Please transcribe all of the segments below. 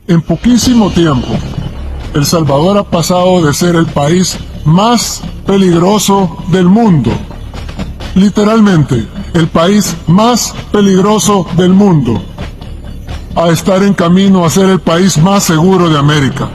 En poquísimo tiempo, El Salvador ha pasado de ser el país más peligroso del mundo, literalmente, el país más peligroso del mundo, a estar en camino a ser el país más seguro de América.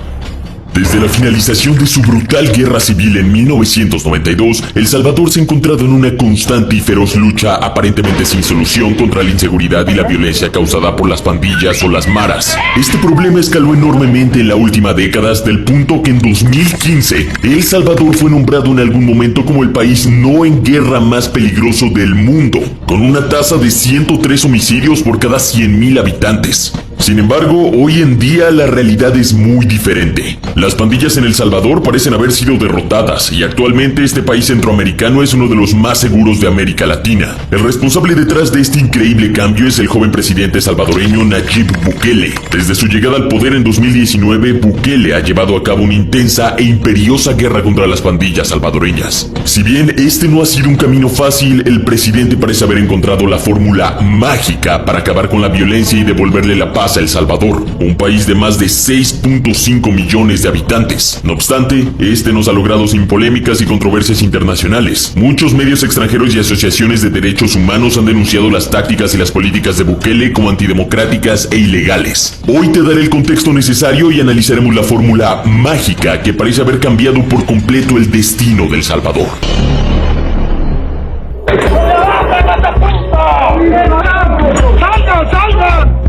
Desde la finalización de su brutal guerra civil en 1992, El Salvador se ha encontrado en una constante y feroz lucha aparentemente sin solución contra la inseguridad y la violencia causada por las pandillas o las maras. Este problema escaló enormemente en la última década hasta el punto que en 2015, El Salvador fue nombrado en algún momento como el país no en guerra más peligroso del mundo, con una tasa de 103 homicidios por cada 100.000 habitantes. Sin embargo, hoy en día la realidad es muy diferente. Las pandillas en El Salvador parecen haber sido derrotadas y actualmente este país centroamericano es uno de los más seguros de América Latina. El responsable detrás de este increíble cambio es el joven presidente salvadoreño Nayib Bukele. Desde su llegada al poder en 2019, Bukele ha llevado a cabo una intensa e imperiosa guerra contra las pandillas salvadoreñas. Si bien este no ha sido un camino fácil, el presidente parece haber encontrado la fórmula mágica para acabar con la violencia y devolverle la paz a El Salvador, un país de más de 6.5 millones de habitantes. No obstante, este nos ha logrado sin polémicas y controversias internacionales. Muchos medios extranjeros y asociaciones de derechos humanos han denunciado las tácticas y las políticas de Bukele como antidemocráticas e ilegales. Hoy te daré el contexto necesario y analizaremos la fórmula mágica que parece haber cambiado por completo el destino de El Salvador. ¡Salgan, salgan!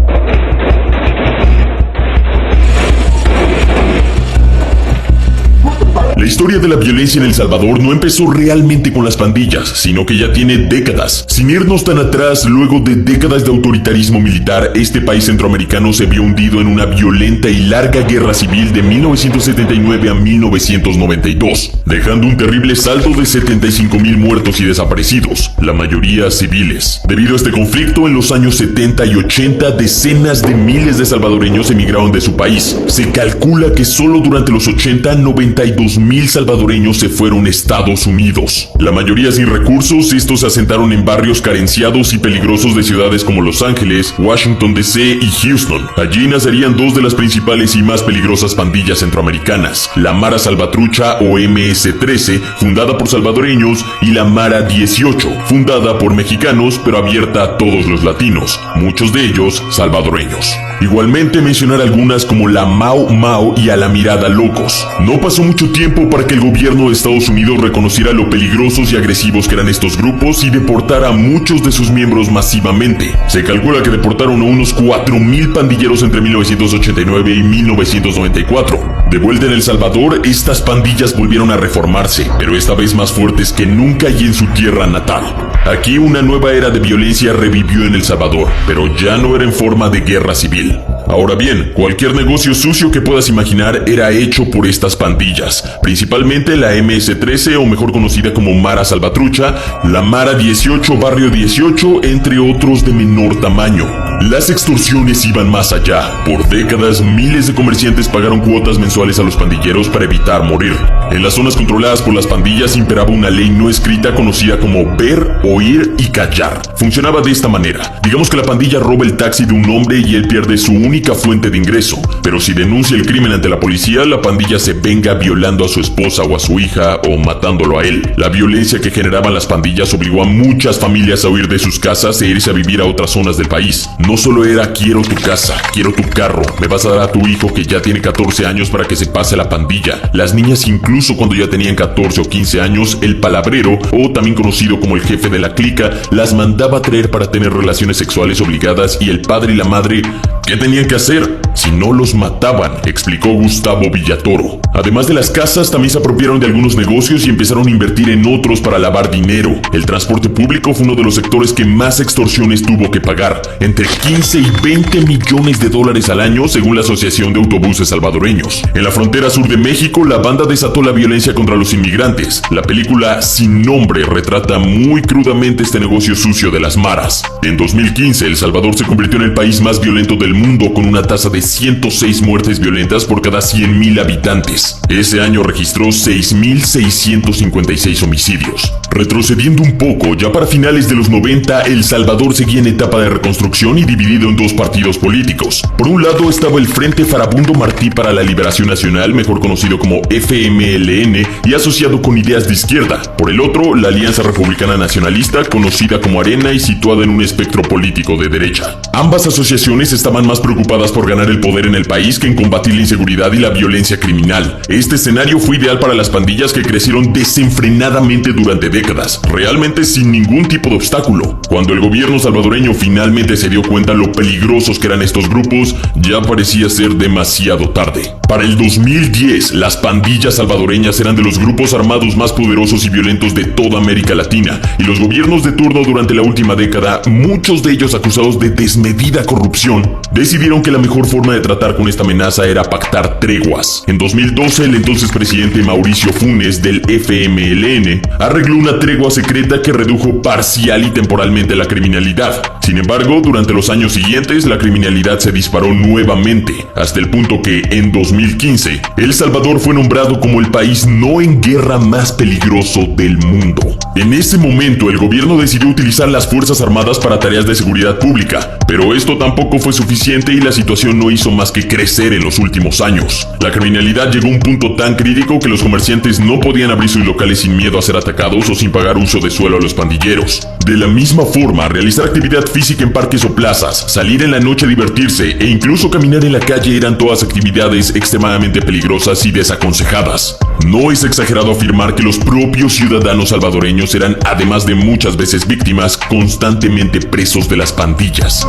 La historia de la violencia en El Salvador no empezó realmente con las pandillas, sino que ya tiene décadas. Sin irnos tan atrás, luego de décadas de autoritarismo militar, este país centroamericano se vio hundido en una violenta y larga guerra civil de 1979 a 1992, dejando un terrible saldo de 75.000 muertos y desaparecidos, la mayoría civiles. Debido a este conflicto, en los años 70 y 80, decenas de miles de salvadoreños emigraron de su país. Se calcula que solo durante los 80, 92.000 salvadoreños se fueron a Estados Unidos. La mayoría sin recursos, estos se asentaron en barrios carenciados y peligrosos de ciudades como Los Ángeles, Washington DC y Houston. Allí nacerían dos de las principales y más peligrosas pandillas centroamericanas, la Mara Salvatrucha o MS-13, fundada por salvadoreños, y la Mara 18, fundada por mexicanos pero abierta a todos los latinos, muchos de ellos salvadoreños. Igualmente mencionar algunas como la Mau Mau y a la Mirada Locos. No pasó mucho tiempo para que el gobierno de Estados Unidos reconociera lo peligrosos y agresivos que eran estos grupos y deportara a muchos de sus miembros masivamente. Se calcula que deportaron a unos 4.000 pandilleros entre 1989 y 1994. De vuelta en El Salvador, estas pandillas volvieron a reformarse, pero esta vez más fuertes que nunca y en su tierra natal. Aquí una nueva era de violencia revivió en El Salvador, pero ya no era en forma de guerra civil. Ahora bien, cualquier negocio sucio que puedas imaginar era hecho por estas pandillas, principalmente la MS-13 o mejor conocida como Mara Salvatrucha, la Mara 18, Barrio 18, entre otros de menor tamaño. Las extorsiones iban más allá. Por décadas, miles de comerciantes pagaron cuotas mensuales a los pandilleros para evitar morir. En las zonas controladas por las pandillas imperaba una ley no escrita conocida como ver, oír y callar. Funcionaba de esta manera. Digamos que la pandilla roba el taxi de un hombre y él pierde su única fuente de ingreso. Pero si denuncia el crimen ante la policía, la pandilla se venga violando a su esposa o a su hija o matándolo a él. La violencia que generaban las pandillas obligó a muchas familias a huir de sus casas e irse a vivir a otras zonas del país. No solo era quiero tu casa, quiero tu carro, me vas a dar a tu hijo que ya tiene 14 años para que se pase la pandilla. Las niñas incluso cuando ya tenían 14 o 15 años, el palabrero, o también conocido como el jefe de la clica, las mandaba a traer para tener relaciones sexuales obligadas y el padre y la madre, ¿qué tenían que hacer? Si no los mataban, explicó Gustavo Villatoro. Además de las casas, también se apropiaron de algunos negocios y empezaron a invertir en otros para lavar dinero. El transporte público fue uno de los sectores que más extorsiones tuvo que pagar, entre 15 y 20 millones de dólares al año, según la Asociación de Autobuses Salvadoreños. En la frontera sur de México, la banda desató la violencia contra los inmigrantes. La película Sin Nombre retrata muy crudamente este negocio sucio de las maras. En 2015, El Salvador se convirtió en el país más violento del mundo con una tasa de 306 muertes violentas por cada 100.000 habitantes. Ese año registró 6.656 homicidios. Retrocediendo un poco, ya para finales de los 90, El Salvador seguía en etapa de reconstrucción y dividido en dos partidos políticos. Por un lado estaba el Frente Farabundo Martí para la Liberación Nacional, mejor conocido como FMLN, y asociado con ideas de izquierda. Por el otro, la Alianza Republicana Nacionalista, conocida como Arena y situada en un espectro político de derecha. Ambas asociaciones estaban más preocupadas por ganar el poder en el país que en combatir la inseguridad y la violencia criminal. Este escenario fue ideal para las pandillas que crecieron desenfrenadamente durante décadas, realmente sin ningún tipo de obstáculo. Cuando el gobierno salvadoreño finalmente se dio cuenta lo peligrosos que eran estos grupos, ya parecía ser demasiado tarde. Para el 2010, las pandillas salvadoreñas eran de los grupos armados más poderosos y violentos de toda América Latina, y los gobiernos de turno durante la última década, muchos de ellos acusados de desmedida corrupción, decidieron que la mejor forma de tratar con esta amenaza era pactar treguas. En 2012, el entonces presidente Mauricio Funes del FMLN arregló una tregua secreta que redujo parcial y temporalmente la criminalidad. Sin embargo, durante los años siguientes, la criminalidad se disparó nuevamente, hasta el punto que, en 2015, El Salvador fue nombrado como el país no en guerra más peligroso del mundo. En ese momento, el gobierno decidió utilizar las Fuerzas Armadas para tareas de seguridad pública, pero esto tampoco fue suficiente y la situación no hizo más que crecer en los últimos años. La criminalidad llegó a un punto tan crítico que los comerciantes no podían abrir sus locales sin miedo a ser atacados o sin pagar uso de suelo a los pandilleros. De la misma forma, realizar actividad física en parques o plazas, salir en la noche a divertirse e incluso caminar en la calle eran todas actividades extremadamente peligrosas y desaconsejadas. No es exagerado afirmar que los propios ciudadanos salvadoreños eran, además de muchas veces víctimas, constantemente presos de las pandillas.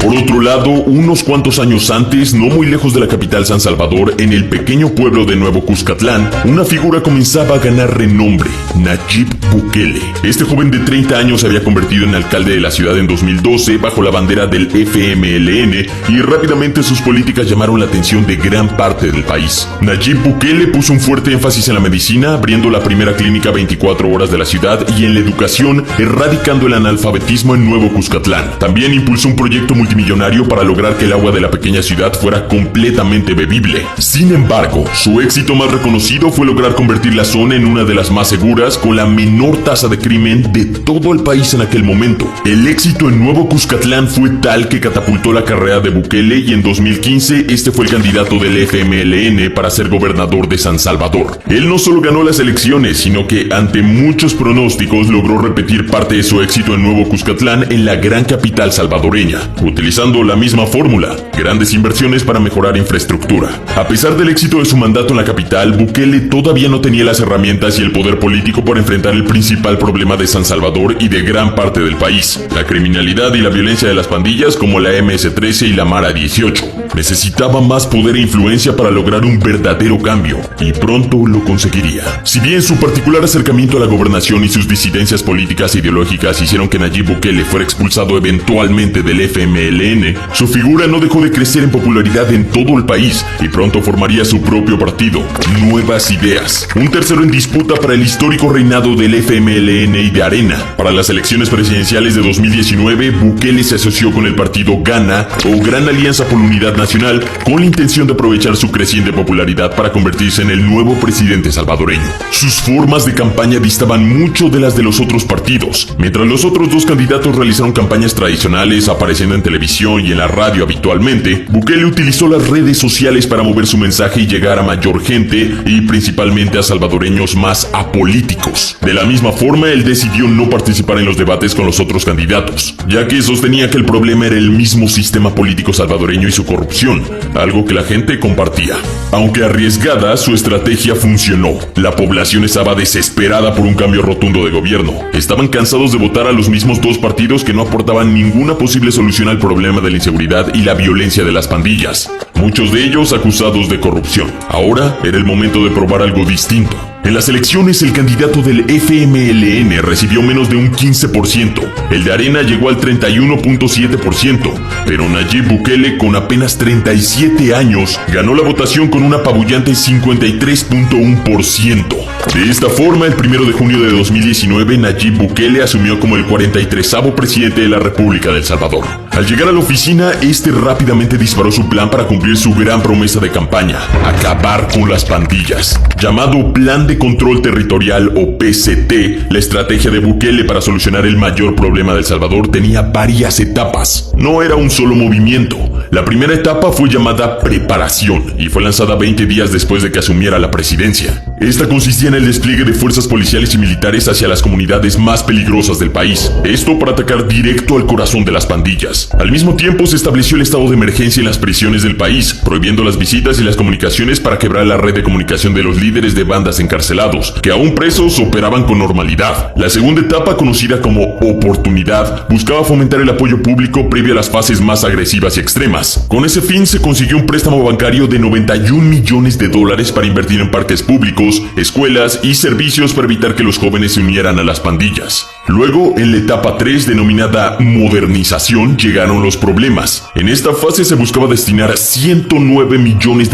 Por otro lado, unos cuantos años antes, no muy lejos de la capital San Salvador, en el pequeño pueblo de Nuevo Cuscatlán, una figura comenzaba a ganar renombre: Nayib Bukele. Este joven de 30 años se había convertido en alcalde de la ciudad en 2012 bajo la bandera del FMLN y rápidamente sus políticas llamaron la atención de gran parte del país. Nayib Bukele puso un fuerte énfasis en la medicina, abriendo la primera clínica 24 horas de la ciudad, y en la educación, erradicando el analfabetismo en Nuevo Cuscatlán. También impulsó un proyecto multimillonario para lograr que el agua de la pequeña ciudad fuera completamente bebible. Sin embargo, su éxito más reconocido fue lograr convertir la zona en una de las más seguras, con la menor tasa de crimen de todo el país en aquel momento. El éxito en Nuevo Cuscatlán fue tal que catapultó la carrera de Bukele, y en 2015 este fue el candidato del FMLN para ser gobernador de San Salvador. Él no solo ganó las elecciones, sino que ante muchos pronósticos logró repetir parte de su éxito en Nuevo Cuscatlán en la gran capital salvadoreña, utilizando la misma fórmula: grandes inversiones para mejorar infraestructura. A pesar del éxito de su mandato en la capital, Bukele todavía no tenía las herramientas y el poder político para enfrentar el principal problema de San Salvador y de gran parte del país: la criminalidad y la violencia de las pandillas como la MS-13 y la Mara 18. Necesitaba más poder e influencia para lograr un verdadero cambio, y pronto lo conseguiría. Si bien su particular acercamiento a la gobernación y sus disidencias políticas e ideológicas hicieron que Nayib Bukele fuera expulsado eventualmente del FMLN, su figura no dejó de crecer en popularidad en todo el país y pronto formaría su propio partido, Nuevas Ideas, un tercero en disputa para el histórico reinado del FMLN y de Arena. Para las elecciones presidenciales de 2019, Bukele se asoció con el partido GANA, o Gran Alianza por la Unidad Nacional, con la intención de aprovechar su creciente popularidad para convertirse en el nuevo presidente salvadoreño. Sus formas de campaña distaban mucho de las de los otros partidos. Mientras los otros dos candidatos realizaron campañas tradicionales, apareciendo en televisión y en la radio habitualmente, Bukele utilizó las redes sociales para mover su mensaje y llegar a mayor gente, y principalmente a salvadoreños más apolíticos. De la misma forma, él decidió no participar en los debates con los otros candidatos, ya que sostenía que el problema era el mismo sistema político salvadoreño y su corrupción, algo que la gente compartía. Aunque arriesgada, su estrategia funcionó. La población estaba desesperada por un cambio rotundo de gobierno. Estaban cansados de votar a los mismos dos partidos que no aportaban ninguna posible solución al problema de la inseguridad y la violencia de las pandillas, muchos de ellos acusados de corrupción. Ahora era el momento de probar algo distinto. En las elecciones, el candidato del FMLN recibió menos de un 15%, el de Arena llegó al 31.7%, pero Nayib Bukele, con apenas 37 años, ganó la votación con un apabullante 53.1%. De esta forma, el 1 de junio de 2019, Nayib Bukele asumió como el 43º presidente de la República de El Salvador. Al llegar a la oficina, este rápidamente disparó su plan para cumplir su gran promesa de campaña: acabar con las pandillas. Llamado Plan de Control Territorial o PCT, la estrategia de Bukele para solucionar el mayor problema de El Salvador tenía varias etapas. No era un solo movimiento. La primera etapa fue llamada preparación y fue lanzada 20 días después de que asumiera la presidencia. Esta consistía en el despliegue de fuerzas policiales y militares hacia las comunidades más peligrosas del país. Esto para atacar directo al corazón de las pandillas. Al mismo tiempo, se estableció el estado de emergencia en las prisiones del país, prohibiendo las visitas y las comunicaciones para quebrar la red de comunicación de los líderes de bandas encarcelados, que aún presos operaban con normalidad. La segunda etapa, conocida como oportunidad, buscaba fomentar el apoyo público previo a las fases más agresivas y extremas. Con ese fin, se consiguió un préstamo bancario de $91 millones para invertir en parques públicos, escuelas y servicios para evitar que los jóvenes se unieran a las pandillas. Luego, en la etapa 3, denominada modernización, llegaron los problemas. En esta fase se buscaba destinar $109 millones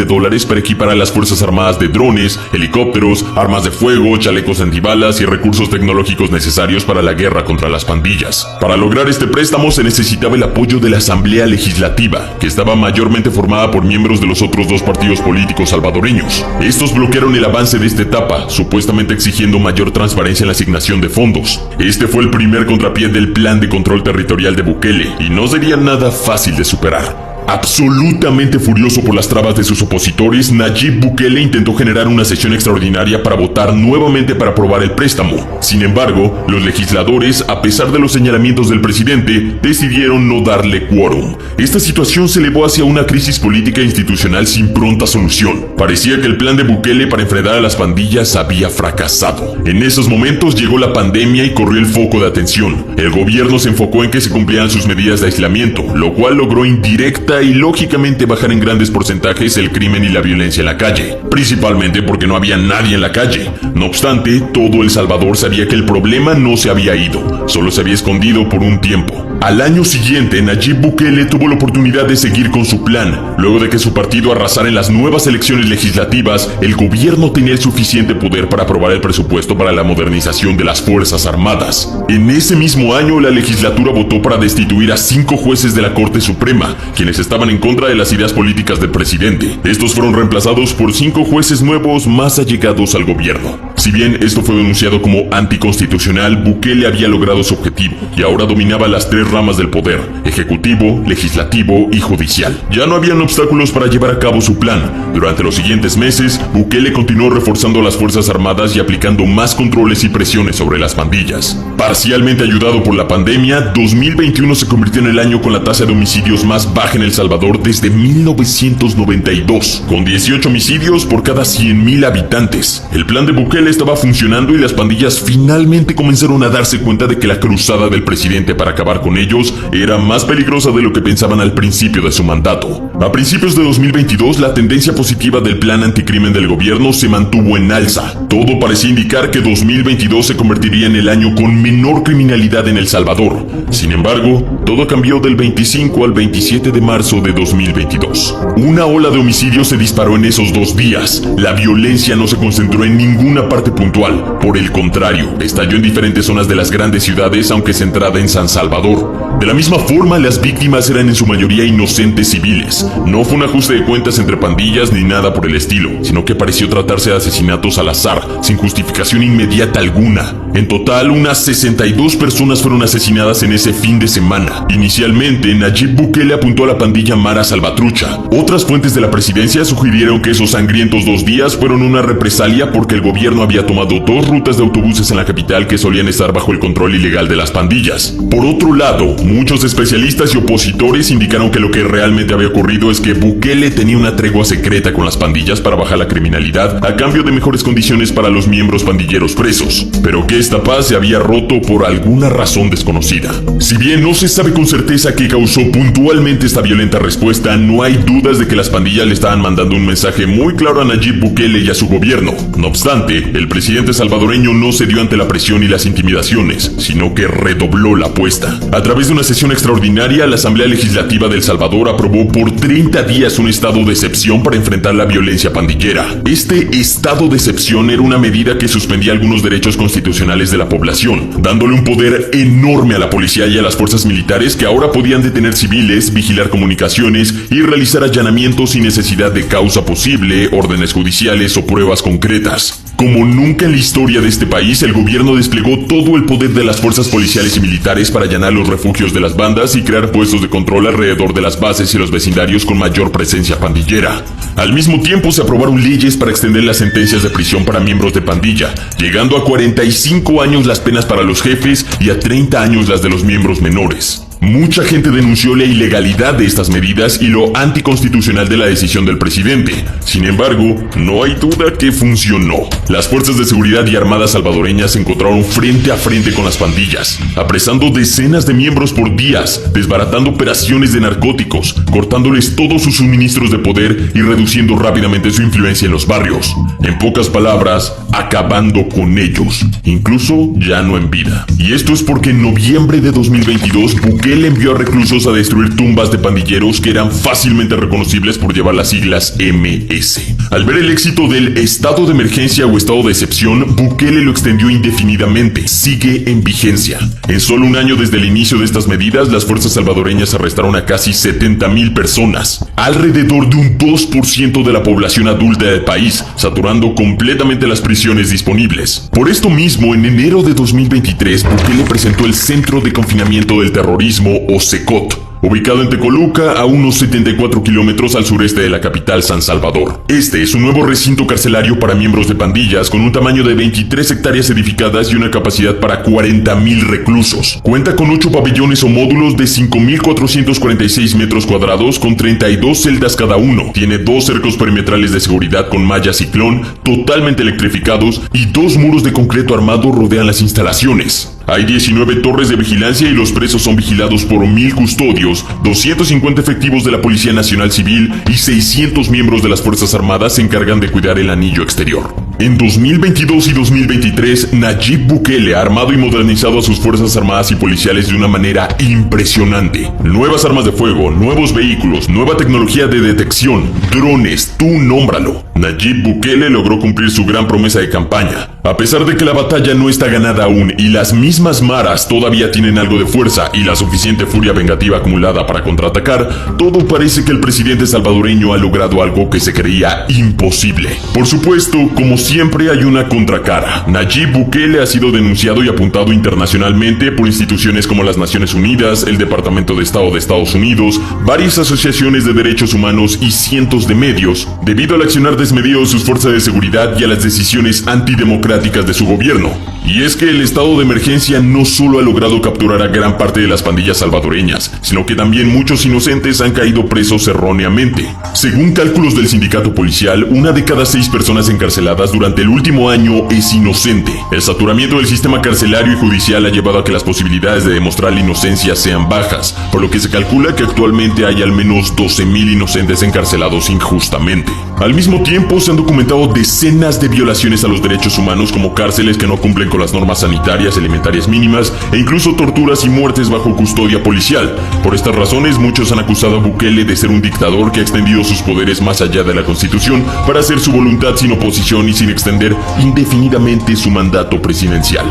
para equipar a las Fuerzas Armadas de drones, helicópteros, armas de fuego, chalecos antibalas y recursos tecnológicos necesarios para la guerra contra las pandillas. Para lograr este préstamo se necesitaba el apoyo de la Asamblea Legislativa, que estaba mayormente formada por miembros de los otros dos partidos políticos salvadoreños. Estos bloquearon el avance de esta etapa, supuestamente exigiendo mayor transparencia en la asignación de fondos. Este fue el primer contrapié del Plan de Control Territorial de Bukele, y no sería nada fácil de superar. Absolutamente furioso por las trabas de sus opositores, Nayib Bukele intentó generar una sesión extraordinaria para votar nuevamente para aprobar el préstamo. Sin embargo, los legisladores, a pesar de los señalamientos del presidente, decidieron no darle quórum. Esta situación se elevó hacia una crisis política e institucional sin pronta solución. Parecía que el plan de Bukele para enfrentar a las pandillas había fracasado. En esos momentos llegó la pandemia y corrió el foco de atención. El gobierno se enfocó en que se cumplieran sus medidas de aislamiento, lo cual logró indirecta y lógicamente bajar en grandes porcentajes el crimen y la violencia en la calle, principalmente porque no había nadie en la calle. No obstante, todo El Salvador sabía que el problema no se había ido, solo se había escondido por un tiempo. Al año siguiente, Nayib Bukele tuvo la oportunidad de seguir con su plan. Luego de que su partido arrasara en las nuevas elecciones legislativas, el gobierno tenía el suficiente poder para aprobar el presupuesto para la modernización de las Fuerzas Armadas. En ese mismo año, la legislatura votó para destituir a 5 jueces de la Corte Suprema, quienes estaban en contra de las ideas políticas del presidente. Estos fueron reemplazados por 5 jueces nuevos más allegados al gobierno. Si bien esto fue denunciado como anticonstitucional, Bukele había logrado su objetivo y ahora dominaba las 3 ramas del poder: ejecutivo, legislativo y judicial. Ya no habían obstáculos para llevar a cabo su plan. Durante los siguientes meses, Bukele continuó reforzando las Fuerzas Armadas y aplicando más controles y presiones sobre las pandillas. Parcialmente ayudado por la pandemia, 2021 se convirtió en el año con la tasa de homicidios más baja en El Salvador desde 1992, con 18 homicidios por cada 100,000 habitantes. El plan de Bukele estaba funcionando y las pandillas finalmente comenzaron a darse cuenta de que la cruzada del presidente para acabar con ellos era más peligrosa de lo que pensaban al principio de su mandato. A principios de 2022, la tendencia positiva del plan anticrimen del gobierno se mantuvo en alza. Todo parecía indicar que 2022 se convertiría en el año con menor criminalidad en El Salvador. Sin embargo, todo cambió del 25 al 27 de marzo de 2022. Una ola de homicidios se disparó en esos 2 días. La violencia no se concentró en ninguna parte puntual. Por el contrario, estalló en diferentes zonas de las grandes ciudades, aunque centrada en San Salvador. De la misma forma, las víctimas eran en su mayoría inocentes civiles. No fue un ajuste de cuentas entre pandillas ni nada por el estilo, sino que pareció tratarse de asesinatos al azar, sin justificación inmediata alguna. En total, unas 62 personas fueron asesinadas en ese fin de semana. Inicialmente, Nayib Bukele apuntó a la pandilla Mara Salvatrucha. Otras fuentes de la presidencia sugirieron que esos sangrientos 2 días fueron una represalia porque el gobierno había tomado 2 rutas de autobuses en la capital que solían estar bajo el control ilegal de las pandillas. Por otro lado, muchos especialistas y opositores indicaron que lo que realmente había ocurrido es que Bukele tenía una tregua secreta con las pandillas para bajar la criminalidad a cambio de mejores condiciones para los miembros pandilleros presos, pero que esta paz se había roto por alguna razón desconocida. Si bien no se sabe con certeza qué causó puntualmente esta violenta respuesta, no hay dudas de que las pandillas le estaban mandando un mensaje muy claro a Nayib Bukele y a su gobierno. No obstante, el presidente salvadoreño no cedió ante la presión y las intimidaciones, sino que redobló la apuesta. A través de una sesión extraordinaria, la Asamblea Legislativa de El Salvador aprobó por 30 días un estado de excepción para enfrentar la violencia pandillera. Este estado de excepción era una medida que suspendía algunos derechos constitucionales de la población, dándole un poder enorme a la policía y a las fuerzas militares que ahora podían detener civiles, vigilar comunicaciones y realizar allanamientos sin necesidad de causa posible, órdenes judiciales o pruebas concretas. Como nunca en la historia de este país, el gobierno desplegó todo el poder de las fuerzas policiales y militares para allanar los refugios de las bandas y crear puestos de control alrededor de las bases y los vecindarios con mayor presencia pandillera. Al mismo tiempo, se aprobaron leyes para extender las sentencias de prisión para miembros de pandilla, llegando a 45 años las penas para los jefes y a 30 años las de los miembros menores. Mucha gente denunció la ilegalidad de estas medidas y lo anticonstitucional de la decisión del presidente. Sin embargo, no hay duda que funcionó. Las fuerzas de seguridad y armadas salvadoreñas se encontraron frente a frente con las pandillas, apresando decenas de miembros por días, desbaratando operaciones de narcóticos, cortándoles todos sus suministros de poder y reduciendo rápidamente su influencia en los barrios. En pocas palabras, acabando con ellos, incluso ya no en vida. Y esto es porque en noviembre de 2022, Bukele envió a reclusos a destruir tumbas de pandilleros que eran fácilmente reconocibles por llevar las siglas MS. Al ver el éxito del estado de emergencia o estado de excepción, Bukele lo extendió indefinidamente. Sigue en vigencia. En solo un año desde el inicio de estas medidas, las fuerzas salvadoreñas arrestaron a casi 70,000 personas, alrededor de un 2% de la población adulta del país, saturando completamente las prisiones disponibles. Por esto mismo, en enero de 2023, Bukele presentó el Centro de Confinamiento del Terrorismo, o CECOT, ubicado en Tecoluca, a unos 74 kilómetros al sureste de la capital San Salvador. Este es un nuevo recinto carcelario para miembros de pandillas con un tamaño de 23 hectáreas edificadas y una capacidad para 40,000 reclusos. Cuenta con 8 pabellones o módulos de 5,446 metros cuadrados con 32 celdas cada uno. Tiene 2 cercos perimetrales de seguridad con malla ciclón totalmente electrificados y 2 muros de concreto armado rodean las instalaciones. Hay 19 torres de vigilancia y los presos son vigilados por 1,000 custodios, 250 efectivos de la Policía Nacional Civil y 600 miembros de las Fuerzas Armadas se encargan de cuidar el anillo exterior. En 2022 y 2023, Nayib Bukele ha armado y modernizado a sus Fuerzas Armadas y policiales de una manera impresionante. Nuevas armas de fuego, nuevos vehículos, nueva tecnología de detección, drones, tú nómbralo. Nayib Bukele logró cumplir su gran promesa de campaña. A pesar de que la batalla no está ganada aún y las mismas maras todavía tienen algo de fuerza y la suficiente furia vengativa acumulada para contraatacar, todo parece que el presidente salvadoreño ha logrado algo que se creía imposible. Por supuesto, como siempre hay una contracara. Nayib Bukele ha sido denunciado y apuntado internacionalmente por instituciones como las Naciones Unidas, el Departamento de Estado de Estados Unidos, varias asociaciones de derechos humanos y cientos de medios, debido al accionar desmedido de sus fuerzas de seguridad y a las decisiones antidemocráticas de su gobierno. Y es que el estado de emergencia no solo ha logrado capturar a gran parte de las pandillas salvadoreñas, sino que también muchos inocentes han caído presos erróneamente. Según cálculos del sindicato policial, 1 de cada 6 personas encarceladas durante el último año es inocente. El saturamiento del sistema carcelario y judicial ha llevado a que las posibilidades de demostrar la inocencia sean bajas, por lo que se calcula que actualmente hay al menos 12,000 inocentes encarcelados injustamente. Al mismo tiempo, se han documentado decenas de violaciones a los derechos humanos, como cárceles que no cumplen con las normas sanitarias y alimentarias mínimas, e incluso torturas y muertes bajo custodia policial. Por estas razones, muchos han acusado a Bukele de ser un dictador que ha extendido sus poderes más allá de la Constitución para hacer su voluntad sin oposición y sin extender indefinidamente su mandato presidencial.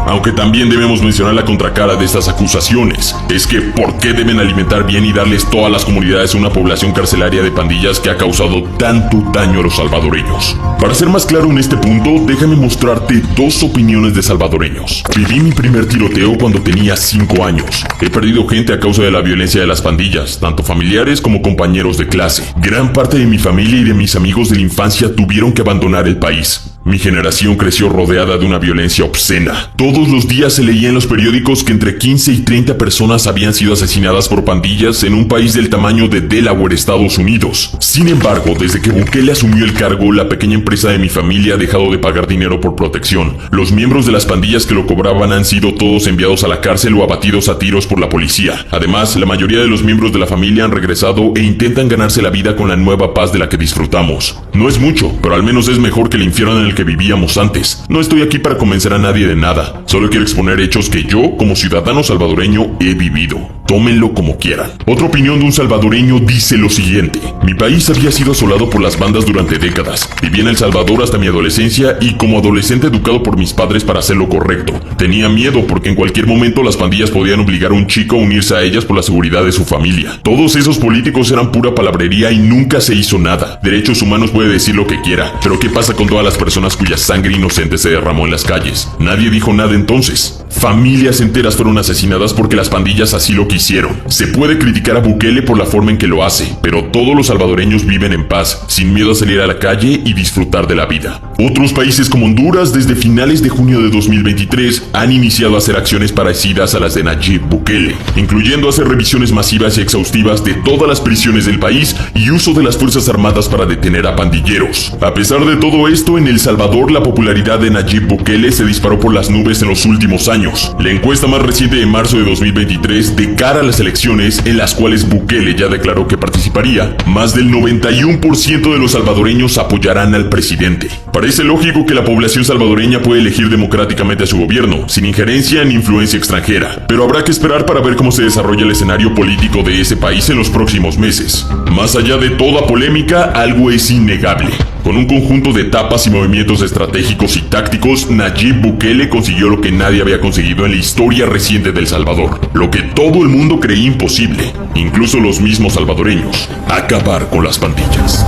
Aunque también debemos mencionar la contracara de estas acusaciones. Es que ¿por qué deben alimentar bien y darles todas las comunidades a una población carcelaria de pandillas que ha causado tanto daño a los salvadoreños? Para ser más claro en este punto, déjame mostrarte 2 opiniones de salvadoreños. Viví mi primer tiroteo cuando tenía 5 años. He perdido gente a causa de la violencia de las pandillas, tanto familiares como compañeros de clase. Gran parte de mi familia y de mis amigos de la infancia tuvieron que abandonar el país. Mi generación creció rodeada de una violencia obscena. Todos los días se leía en los periódicos que entre 15 y 30 personas habían sido asesinadas por pandillas en un país del tamaño de Delaware, Estados Unidos. Sin embargo, desde que Bukele asumió el cargo, la pequeña empresa de mi familia ha dejado de pagar dinero por protección. Los miembros de las pandillas que lo cobraban han sido todos enviados a la cárcel o abatidos a tiros por la policía. Además, la mayoría de los miembros de la familia han regresado e intentan ganarse la vida con la nueva paz de la que disfrutamos. No es mucho, pero al menos es mejor que el infierno en el que vivíamos antes. No estoy aquí para convencer a nadie de nada. Solo quiero exponer hechos que yo, como ciudadano salvadoreño, he vivido. Tómenlo como quieran. Otra opinión de un salvadoreño dice lo siguiente: mi país había sido asolado por las bandas durante décadas. Viví en El Salvador hasta mi adolescencia y como adolescente educado por mis padres para hacer lo correcto. Tenía miedo porque en cualquier momento las pandillas podían obligar a un chico a unirse a ellas por la seguridad de su familia. Todos esos políticos eran pura palabrería y nunca se hizo nada. Derechos humanos puede decir lo que quiera, pero ¿qué pasa con todas las personas cuya sangre inocente se derramó en las calles? Nadie dijo nada entonces. Familias enteras fueron asesinadas porque las pandillas así lo quisieron. Se puede criticar a Bukele por la forma en que lo hace, pero todos los salvadoreños viven en paz, sin miedo a salir a la calle y disfrutar de la vida. Otros países como Honduras, desde finales de junio de 2023, han iniciado a hacer acciones parecidas a las de Nayib Bukele, incluyendo hacer revisiones masivas y exhaustivas de todas las prisiones del país y uso de las Fuerzas Armadas para detener a pandilleros. A pesar de todo esto, en El Salvador la popularidad de Nayib Bukele se disparó por las nubes en los últimos años. La encuesta más reciente de marzo de 2023, de cara a las elecciones en las cuales Bukele ya declaró que participaría, más del 91% de los salvadoreños apoyarán al presidente. Parece lógico que la población salvadoreña puede elegir democráticamente a su gobierno, sin injerencia ni influencia extranjera, pero habrá que esperar para ver cómo se desarrolla el escenario político de ese país en los próximos meses. Más allá de toda polémica, algo es innegable. Con un conjunto de etapas y movimientos estratégicos y tácticos, Nayib Bukele consiguió lo que nadie había conseguido en la historia reciente de El Salvador, lo que todo el mundo creía imposible, incluso los mismos salvadoreños: acabar con las pandillas.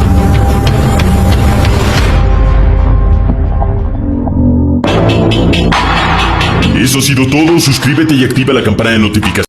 Eso ha sido todo. Suscríbete y activa la campana de notificaciones